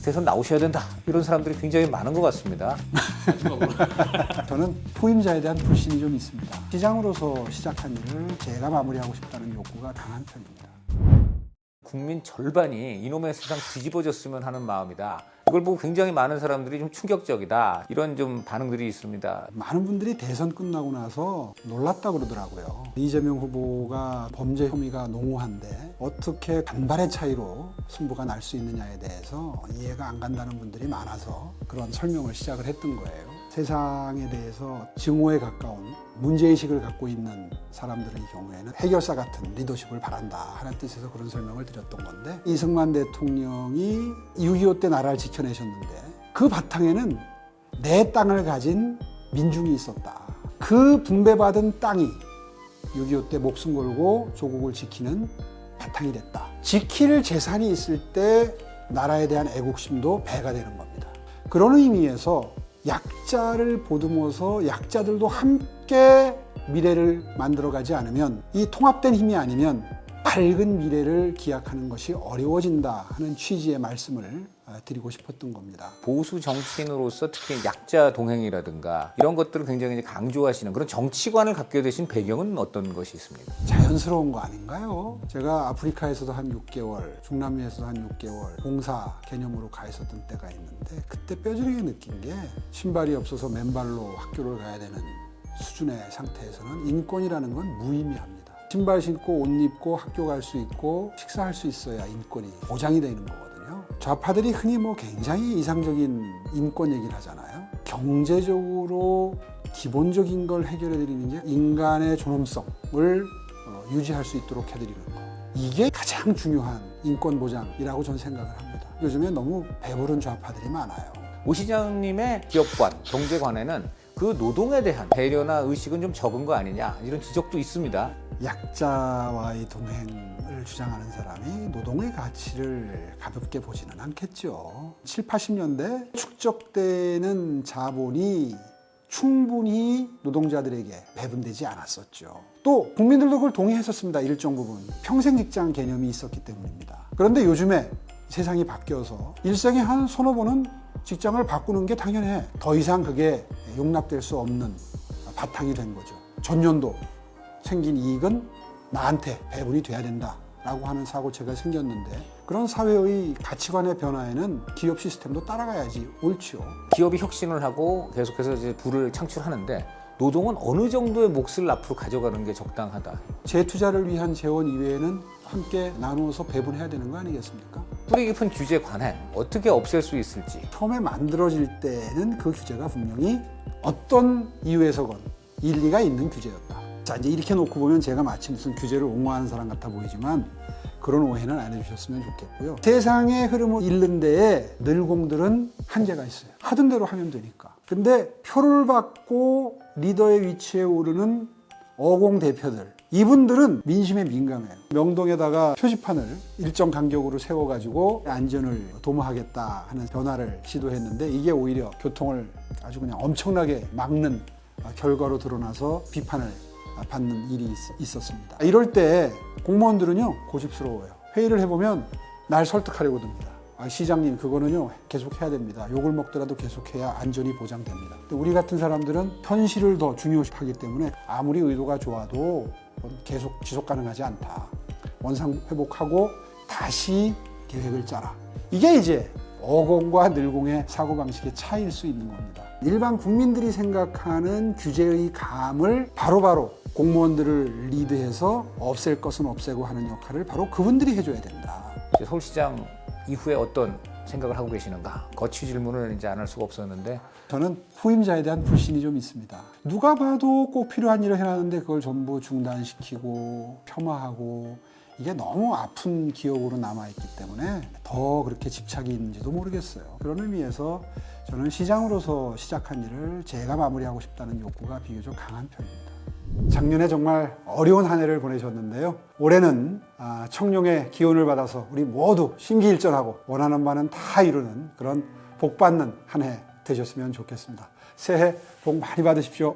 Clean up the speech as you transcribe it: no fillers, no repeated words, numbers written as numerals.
대선 나오셔야 된다 이런 사람들이 굉장히 많은 것 같습니다. 저는 후임자에 대한 불신이 좀 있습니다. 시장으로서 시작한 일을 제가 마무리하고 싶다는 욕구가 강한 편입니다. 국민 절반이 이놈의 세상 뒤집어졌으면 하는 마음이다. 이걸 보고 굉장히 많은 사람들이 좀 충격적이다. 이런 좀 반응들이 있습니다. 많은 분들이 대선 끝나고 나서 놀랐다고 그러더라고요. 이재명 후보가 범죄 혐의가 농후한데 어떻게 간발의 차이로 승부가 날 수 있느냐에 대해서 이해가 안 간다는 분들이 많아서 그런 설명을 시작을 했던 거예요. 세상에 대해서 증오에 가까운 문제의식을 갖고 있는 사람들의 경우에는 해결사 같은 리더십을 바란다 하는 뜻에서 그런 설명을 드렸던 건데, 이승만 대통령이 6.25 때 나라를 지켜내셨는데 그 바탕에는 내 땅을 가진 민중이 있었다. 그 분배받은 땅이 6.25 때 목숨 걸고 조국을 지키는 바탕이 됐다. 지킬 재산이 있을 때 나라에 대한 애국심도 배가 되는 겁니다. 그런 의미에서 약자를 보듬어서 약자들도 함께 미래를 만들어가지 않으면, 이 통합된 힘이 아니면 밝은 미래를 기약하는 것이 어려워진다 하는 취지의 말씀을 드리고 싶었던 겁니다. 보수 정치인으로서 특히 약자 동행이라든가 이런 것들을 굉장히 강조하시는 그런 정치관을 갖게 되신 배경은 어떤 것이 있습니까? 자연스러운 거 아닌가요? 제가 아프리카에서도 한 6개월, 중남미에서도 한 6개월 봉사 개념으로 가 있었던 때가 있는데, 그때 뼈저리게 느낀 게 신발이 없어서 맨발로 학교를 가야 되는 수준의 상태에서는 인권이라는 건 무의미합니다. 신발 신고 옷 입고 학교 갈 수 있고 식사할 수 있어야 인권이 보장이 되는 거거든요. 좌파들이 흔히 굉장히 이상적인 인권 얘기를 하잖아요. 경제적으로 기본적인 걸 해결해 드리는 게 인간의 존엄성을 유지할 수 있도록 해드리는 거. 이게 가장 중요한 인권 보장이라고 저는 생각을 합니다. 요즘에 너무 배부른 좌파들이 많아요. 오 시장님의 기업관, 경제관에는 그 노동에 대한 배려나 의식은 좀 적은 거 아니냐 이런 지적도 있습니다. 약자와의 동행을 주장하는 사람이 노동의 가치를 가볍게 보지는 않겠죠. 7, 80년대 축적되는 자본이 충분히 노동자들에게 배분되지 않았었죠. 또 국민들도 그걸 동의했었습니다. 일정 부분. 평생 직장 개념이 있었기 때문입니다. 그런데 요즘에 세상이 바뀌어서 일생에 한 서너 번은 직장을 바꾸는 게 당연해. 더 이상 그게 용납될 수 없는 바탕이 된 거죠. 전년도 생긴 이익은 나한테 배분이 돼야 된다라고 하는 사고체가 생겼는데, 그런 사회의 가치관의 변화에는 기업 시스템도 따라가야지 옳지요. 기업이 혁신을 하고 계속해서 이제 부를 창출하는데 노동은 어느 정도의 몫을 앞으로 가져가는 게 적당하다. 재투자를 위한 재원 이외에는 함께 나누어서 배분해야 되는 거 아니겠습니까? 뿌리 깊은 규제 관행 어떻게 없앨 수 있을지. 처음에 만들어질 때는 그 규제가 분명히 어떤 이유에서건 일리가 있는 규제였다. 자, 이제 이렇게 놓고 보면 제가 마치 무슨 규제를 옹호하는 사람 같아 보이지만 그런 오해는 안 해주셨으면 좋겠고요. 세상의 흐름을 읽는 데에 늘공들은 한계가 있어요. 하던 대로 하면 되니까. 근데 표를 받고 리더의 위치에 오르는 어공 대표들, 이분들은 민심에 민감해요. 명동에다가 표지판을 일정 간격으로 세워가지고 안전을 도모하겠다 하는 변화를 시도했는데, 이게 오히려 교통을 아주 그냥 엄청나게 막는 결과로 드러나서 비판을 받는 일이 있었습니다. 이럴 때 공무원들은요 고집스러워요. 회의를 해보면 날 설득하려고 듭니다. 시장님 그거는요 계속 해야 됩니다. 욕을 먹더라도 계속해야 안전이 보장됩니다. 근데 우리 같은 사람들은 현실을 더 중요시하기 때문에 아무리 의도가 좋아도 계속 지속 가능하지 않다. 원상 회복하고 다시 계획을 짜라. 이게 이제 어공과 늘공의 사고방식의 차이일 수 있는 겁니다. 일반 국민들이 생각하는 규제의 감을 바로바로 공무원들을 리드해서 없앨 것은 없애고 하는 역할을 바로 그분들이 해줘야 된다. 서울시장 이후에 어떤 생각을 하고 계시는가? 거취 질문을 이제 안 할 수가 없었는데, 저는 후임자에 대한 불신이 좀 있습니다. 누가 봐도 꼭 필요한 일을 해놨는데 그걸 전부 중단시키고 폄하하고, 이게 너무 아픈 기억으로 남아있기 때문에 더 그렇게 집착이 있는지도 모르겠어요. 그런 의미에서 저는 시장으로서 시작한 일을 제가 마무리하고 싶다는 욕구가 비교적 강한 편입니다. 작년에 정말 어려운 한 해를 보내셨는데요. 올해는 청룡의 기운을 받아서 우리 모두 심기일전하고 원하는 바는 다 이루는 그런 복받는 한 해 되셨으면 좋겠습니다. 새해 복 많이 받으십시오.